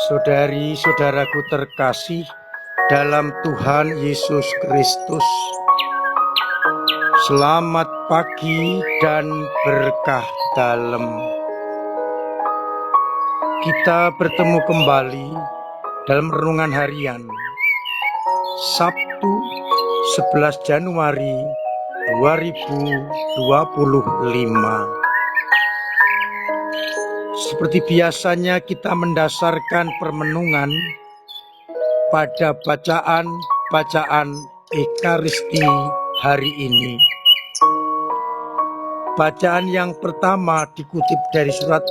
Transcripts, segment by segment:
Saudari-saudaraku terkasih dalam Tuhan Yesus Kristus, selamat pagi dan berkah dalam. Kita bertemu kembali dalam renungan harian Sabtu 11 Januari 2025. Seperti biasanya kita mendasarkan permenungan pada bacaan Ekaristi hari ini. Bacaan yang pertama dikutip dari surat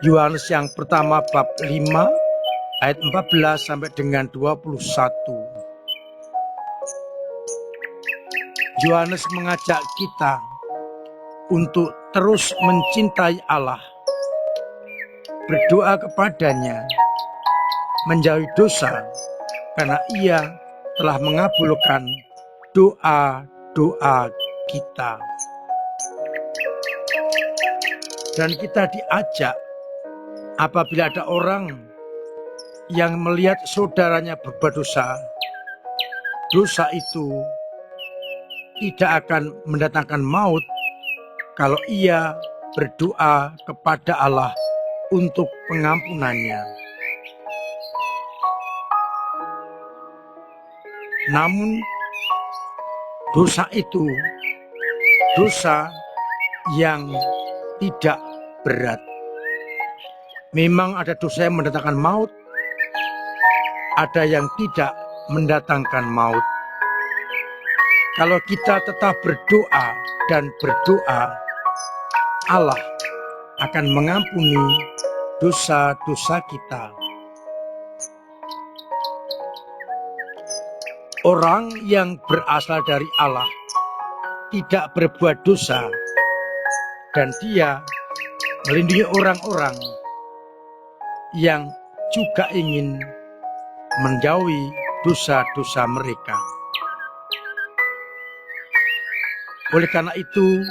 Yohanes yang pertama bab 5 ayat 14 sampai dengan 21. Yohanes mengajak kita untuk terus mencintai Allah, berdoa kepadanya, menjauhi dosa, karena Ia telah mengabulkan doa-doa kita. Dan kita diajak, apabila ada orang yang melihat saudaranya berbuat dosa, dosa itu tidak akan mendatangkan maut kalau ia berdoa kepada Allah untuk pengampunannya. Namun dosa itu dosa yang tidak berat. Memang ada dosa yang mendatangkan maut, ada yang tidak mendatangkan maut. Kalau kita tetap berdoa dan berdoa, Allah akan mengampuni dosa-dosa kita. Orang yang berasal dari Allah tidak berbuat dosa, dan Dia melindungi orang-orang yang juga ingin menjauhi dosa-dosa mereka. Oleh karena itu,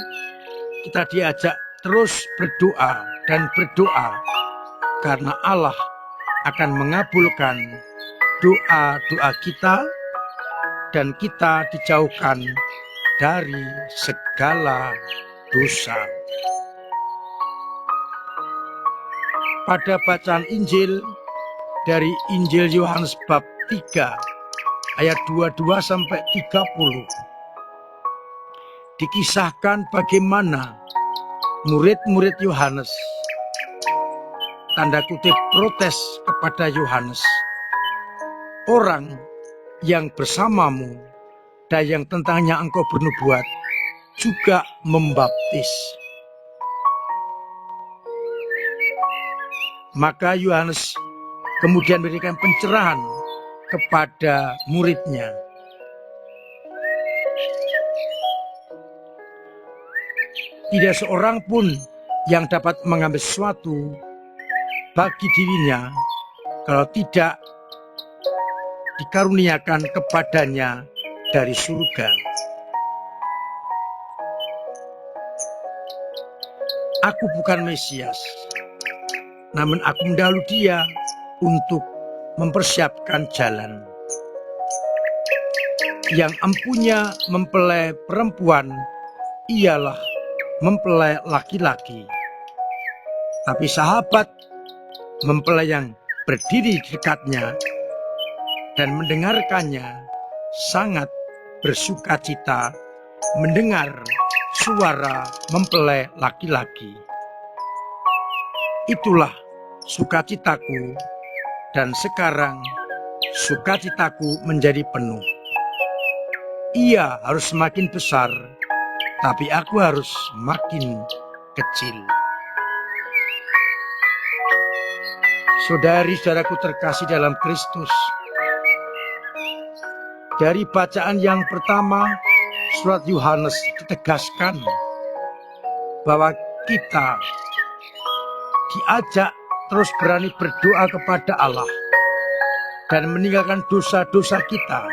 kita diajak terus berdoa dan berdoa, karena Allah akan mengabulkan doa-doa kita dan kita dijauhkan dari segala dosa. Pada bacaan Injil dari Injil Yohanes bab 3 ayat 22 sampai 30, dikisahkan bagaimana murid-murid Yohanes, tanda kutip, protes kepada Yohanes. Orang yang bersamamu dan yang tentangnya engkau bernubuat juga membaptis. Maka Yohanes kemudian memberikan pencerahan kepada muridnya. Tidak seorang pun yang dapat mengambil sesuatu bagi dirinya kalau tidak dikaruniakan kepadanya dari surga. Aku bukan Mesias, namun aku mendahului Dia untuk mempersiapkan jalan. Yang empunya mempelai perempuan ialah mempelai laki-laki, tapi sahabat mempelai yang berdiri di dekatnya dan mendengarkannya sangat bersukacita mendengar suara mempelai laki-laki. Itulah sukacitaku, dan sekarang sukacitaku menjadi penuh. Ia harus semakin besar, tapi aku harus makin kecil. Saudari-saudaraku terkasih dalam Kristus, dari bacaan yang pertama surat Yohanes ditegaskan bahwa kita diajak terus berani berdoa kepada Allah dan meninggalkan dosa-dosa kita,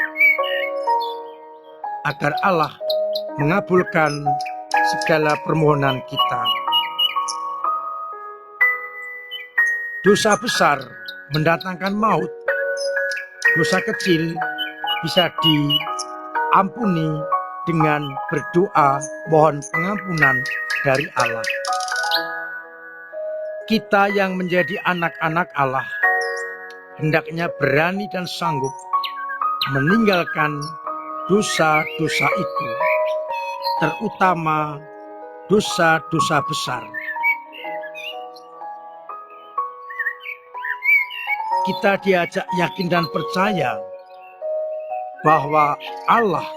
agar Allah mengabulkan segala permohonan kita. Dosa besar mendatangkan maut. Dosa kecil bisa diampuni dengan berdoa mohon pengampunan dari Allah. Kita yang menjadi anak-anak Allah hendaknya berani dan sanggup meninggalkan dosa-dosa itu, terutama dosa-dosa besar. Kita diajak yakin dan percaya bahwa Allah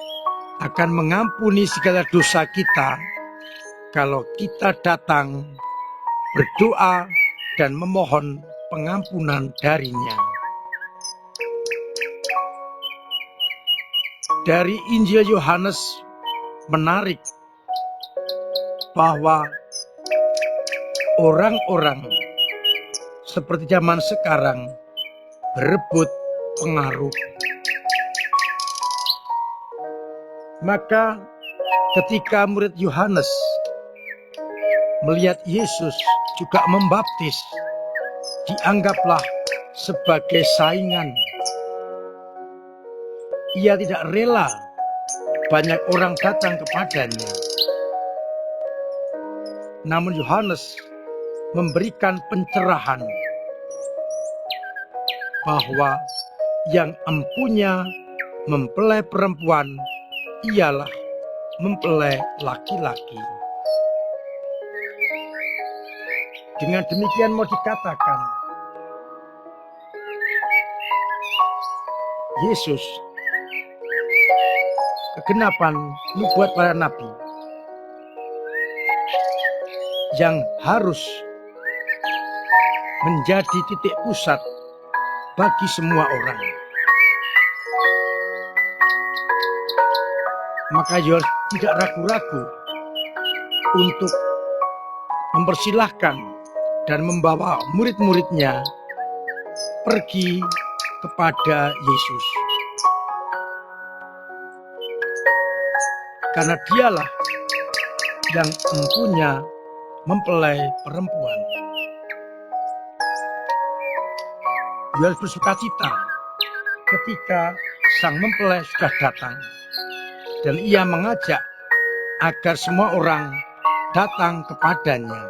akan mengampuni segala dosa kita kalau kita datang berdoa dan memohon pengampunan darinya. Dari Injil Yohanes menarik bahwa orang-orang seperti zaman sekarang berebut pengaruh. Maka ketika murid Yohanes melihat Yesus juga membaptis, dianggaplah sebagai saingan. Ia tidak rela banyak orang datang kepadanya. Namun Yohanes memberikan pencerahan bahwa yang empunya mempelai perempuan ialah mempelai laki-laki. Dengan demikian mau dikatakan Yesus kegenapan nubuat para nabi yang harus menjadi titik pusat bagi semua orang. Maka Yohanes tidak ragu-ragu untuk mempersilahkan dan membawa murid-muridnya pergi kepada Yesus. Karena dialah yang empunya mempelai perempuan. Yohanes bersukacita ketika sang mempelai sudah datang, dan ia mengajak agar semua orang datang kepadanya.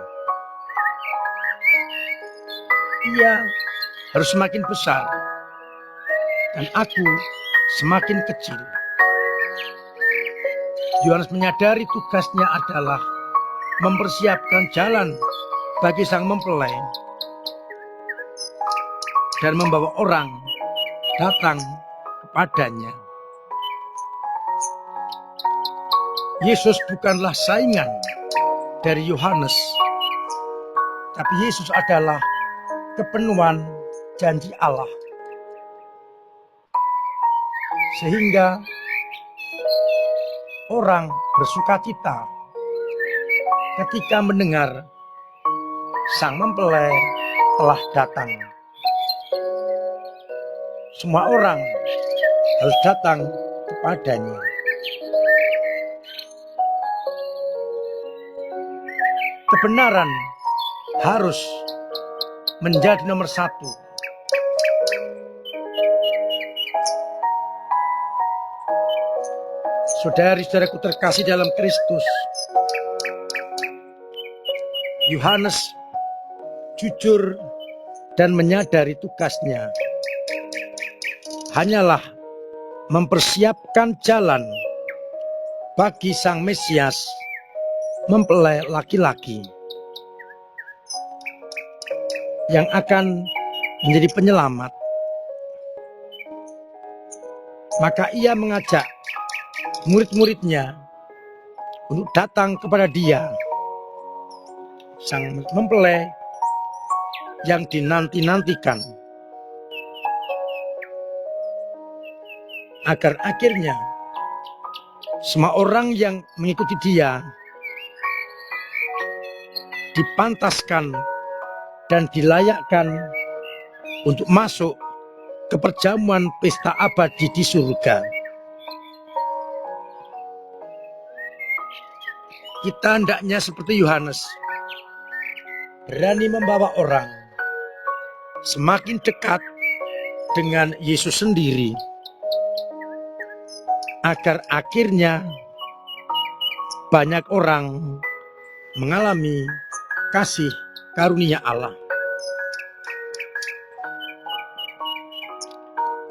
Ia harus semakin besar dan aku semakin kecil. Yohanes menyadari tugasnya adalah mempersiapkan jalan bagi sang mempelai dan membawa orang datang kepadanya. Yesus bukanlah saingan dari Yohanes, tapi Yesus adalah kepenuhan janji Allah. Sehingga orang bersukacita ketika mendengar sang mempelai telah datang. Semua orang harus datang kepadanya. Kebenaran harus menjadi nomor satu. Saudari-saudaraku terkasih dalam Kristus, Yohanes jujur dan menyadari tugasnya hanyalah mempersiapkan jalan bagi sang Mesias, mempelai laki-laki yang akan menjadi penyelamat. Maka ia mengajak murid-muridnya untuk datang kepada dia, sang mempelai yang dinanti-nantikan, agar akhirnya semua orang yang mengikuti dia dipantaskan dan dilayakkan untuk masuk ke perjamuan pesta abadi di surga. Kita hendaknya seperti Yohanes, berani membawa orang semakin dekat dengan Yesus sendiri, agar akhirnya banyak orang mengalami kasih karunia Allah.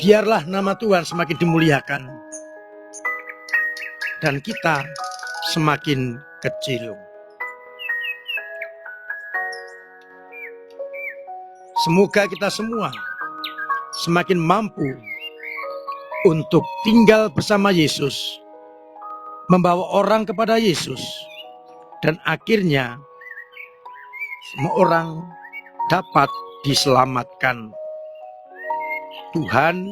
Biarlah nama Tuhan semakin dimuliakan dan kita semakin kecil. Semoga kita semua semakin mampu untuk tinggal bersama Yesus, membawa orang kepada Yesus, dan akhirnya semua orang dapat diselamatkan. Tuhan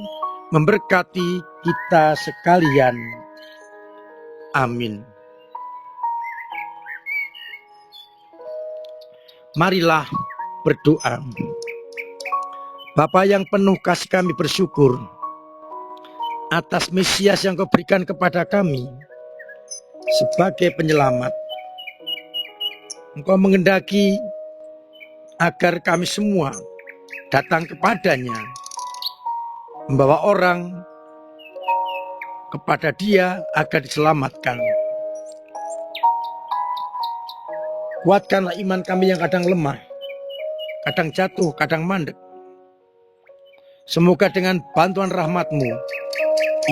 memberkati kita sekalian. Amin. Marilah berdoa. Bapa yang penuh kasih, kami bersyukur atas Mesias yang Kau berikan kepada kami sebagai penyelamat. Engkau menghendaki agar kami semua datang kepadanya, membawa orang kepada Dia agar diselamatkan. Kuatkanlah iman kami yang kadang lemah, kadang jatuh, kadang mandek. Semoga dengan bantuan rahmat-Mu,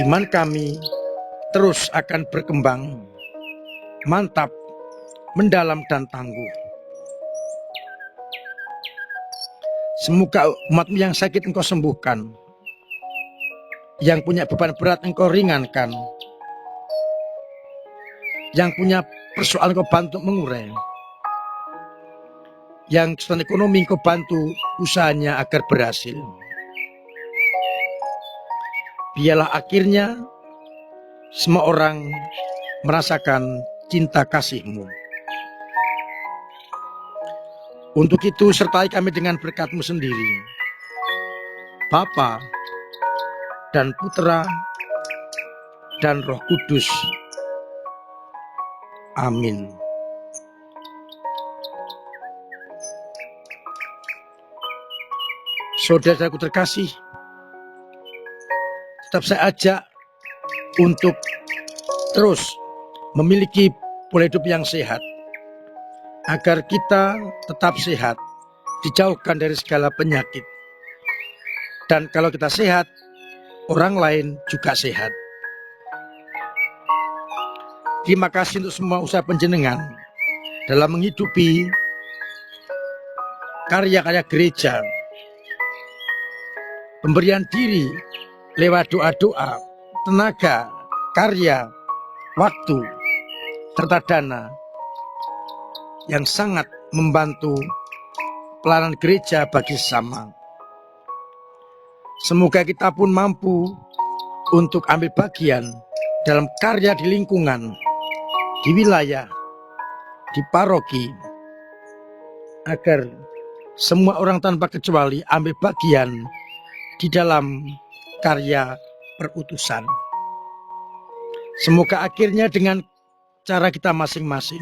iman kami terus akan berkembang, mantap, mendalam dan tangguh. Semoga umat-Mu yang sakit Engkau sembuhkan, yang punya beban berat Engkau ringankan, yang punya persoalan Engkau bantu mengurai, yang kesulitan ekonomi Engkau bantu usahanya agar berhasil. Biarlah akhirnya semua orang merasakan cinta kasih-Mu. Untuk itu sertai kami dengan berkat-Mu sendiri, Bapa dan Putra dan Roh Kudus. Amin. Saudaraku terkasih, tetap saya ajak untuk terus memiliki pola hidup yang sehat, agar kita tetap sehat, dijauhkan dari segala penyakit. Dan kalau kita sehat, orang lain juga sehat. Terima kasih untuk semua usaha panjenengan dalam menghidupi karya-karya gereja, pemberian diri lewat doa-doa, tenaga, karya, waktu, serta dana yang sangat membantu pelayanan gereja bagi sesama. Semoga kita pun mampu untuk ambil bagian dalam karya di lingkungan, di wilayah, di paroki, agar semua orang tanpa kecuali ambil bagian di dalam karya perutusan. Semoga akhirnya dengan cara kita masing-masing,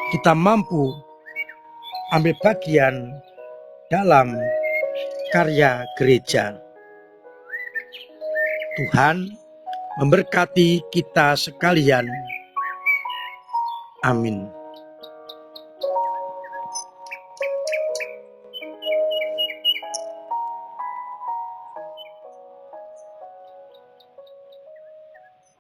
kita mampu ambil bagian dalam karya gereja. Tuhan memberkati kita sekalian. Amin.